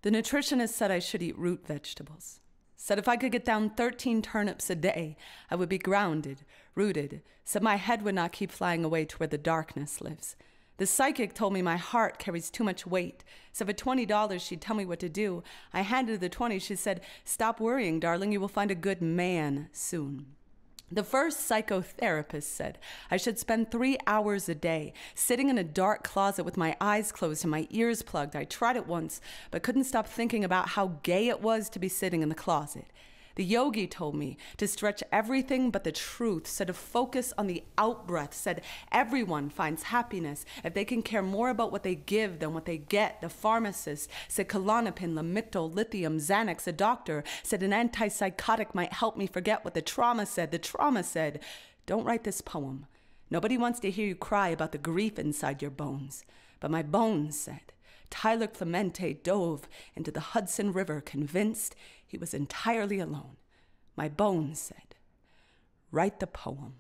The nutritionist said I should eat root vegetables. Said if I could get down 13 turnips a day, I would be grounded, rooted. Said my head would not keep flying away to where the darkness lives. The psychic told me my heart carries too much weight. Said for $20 she'd tell me what to do. I handed her the 20. She said, "Stop worrying, darling. You will find a good man soon." The first psychotherapist said I should spend 3 hours a day sitting in a dark closet with my eyes closed and my ears plugged. I tried it once, but couldn't stop thinking about how gay it was to be sitting in the closet. The yogi told me to stretch everything but the truth, said to focus on the out-breath, said everyone finds happiness if they can care more about what they give than what they get. The pharmacist said Klonopin, Lamictal, lithium, Xanax. A doctor said an antipsychotic might help me forget what the trauma said. The trauma said, "Don't write this poem. Nobody wants to hear you cry about the grief inside your bones." But my bones said, Tyler Clemente dove into the Hudson River, convinced he was entirely alone. My bones said, "Write the poem."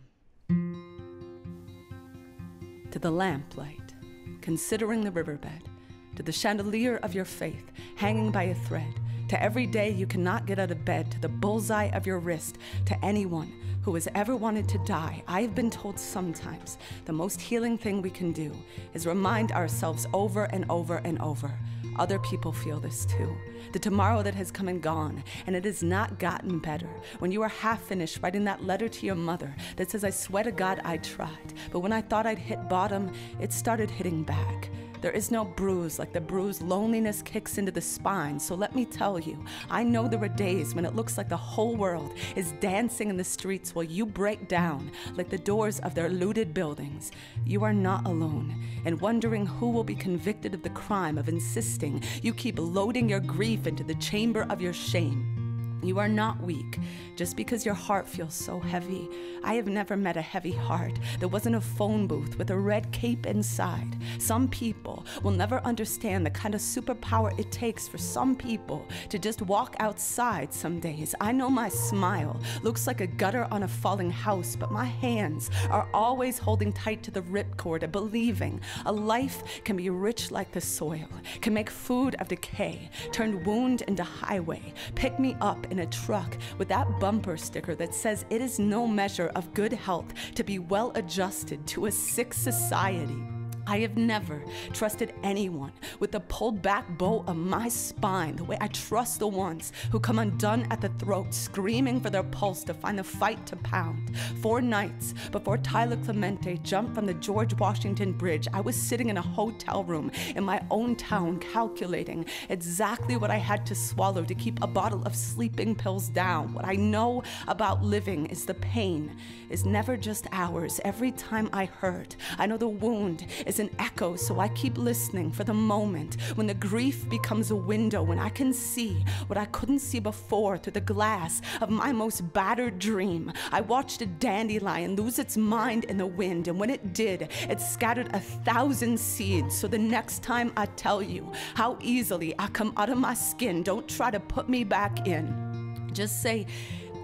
To the lamplight, considering the riverbed, to the chandelier of your faith, hanging by a thread, to every day you cannot get out of bed, to the bullseye of your wrist, to anyone who has ever wanted to die, I have been told sometimes the most healing thing we can do is remind ourselves over and over and over. Other people feel this too. The tomorrow that has come and gone, and it has not gotten better. When you are half finished writing that letter to your mother that says, "I swear to God I tried, but when I thought I'd hit bottom, it started hitting back." There is no bruise like the bruise loneliness kicks into the spine. So let me tell you, I know there are days when it looks like the whole world is dancing in the streets while you break down like the doors of their looted buildings. You are not alone in wondering who will be convicted of the crime of insisting you keep loading your grief into the chamber of your shame. You are not weak just because your heart feels so heavy. I have never met a heavy heart that wasn't a phone booth with a red cape inside. Some people will never understand the kind of superpower it takes for some people to just walk outside some days. I know my smile looks like a gutter on a falling house, but my hands are always holding tight to the ripcord of believing a life can be rich like the soil, can make food of decay, turn wound into highway, pick me up in a truck with that bumper sticker that says it is no measure of good health to be well adjusted to a sick society. I have never trusted anyone with the pulled back bow of my spine the way I trust the ones who come undone at the throat, screaming for their pulse to find the fight to pound. 4 nights before Tyler Clemente jumped from the George Washington Bridge, I was sitting in a hotel room in my own town calculating exactly what I had to swallow to keep a bottle of sleeping pills down. What I know about living is the pain is never just ours. Every time I hurt, I know the wound is an echo, so I keep listening for the moment when the grief becomes a window, when I can see what I couldn't see before through the glass of my most battered dream. I watched a dandelion lose its mind in the wind, and when it did, it scattered 1,000 seeds. So the next time I tell you how easily I come out of my skin, don't try to put me back in. Just say,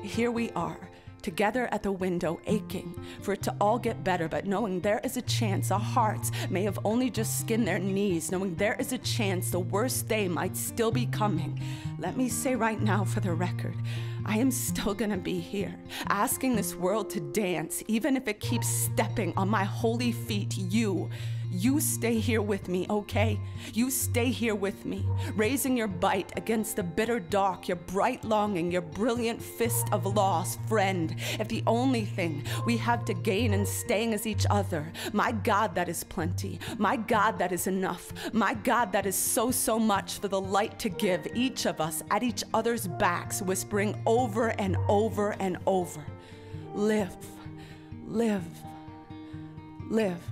here we are, together at the window, aching for it to all get better, but knowing there is a chance our hearts may have only just skinned their knees, knowing there is a chance the worst day might still be coming. Let me say right now for the record, I am still gonna be here, asking this world to dance, even if it keeps stepping on my holy feet. You stay here with me, okay? You stay here with me, raising your bite against the bitter dark, your bright longing, your brilliant fist of loss. Friend, if the only thing we have to gain in staying is each other, my God, that is plenty. My God, that is enough. My God, that is so much for the light to give each of us at each other's backs, whispering over and over and over, live, live, live.